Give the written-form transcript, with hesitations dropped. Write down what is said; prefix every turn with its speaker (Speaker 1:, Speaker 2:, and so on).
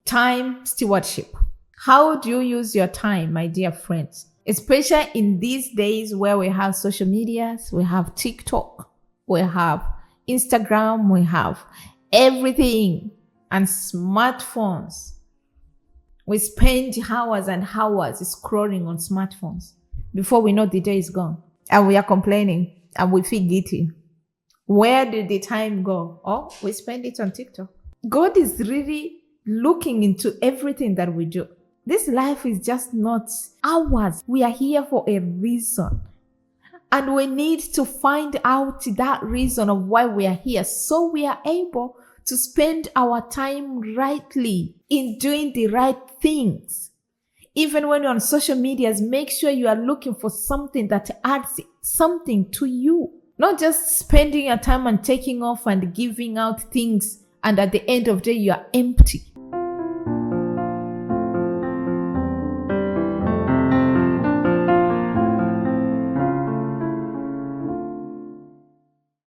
Speaker 1: Time stewardship. How do you use your time, my dear friends? Especially in these days where we have social medias, we have TikTok, we have Instagram, we have everything and smartphones. We spend hours and hours scrolling on smartphones. Before we know, the day is gone. And we are complaining and we feel guilty. Where did the time go? Oh, we spend it on TikTok. God is really looking into everything that we do. This life is just not ours. We are here for a reason. And we need to find out that reason of why we are here so we are able to spend our time rightly in doing the right things. Even when you're on social medias, make sure you are looking for something that adds something to you. Not just spending your time and taking off and giving out things, and at the end of the day, you are empty.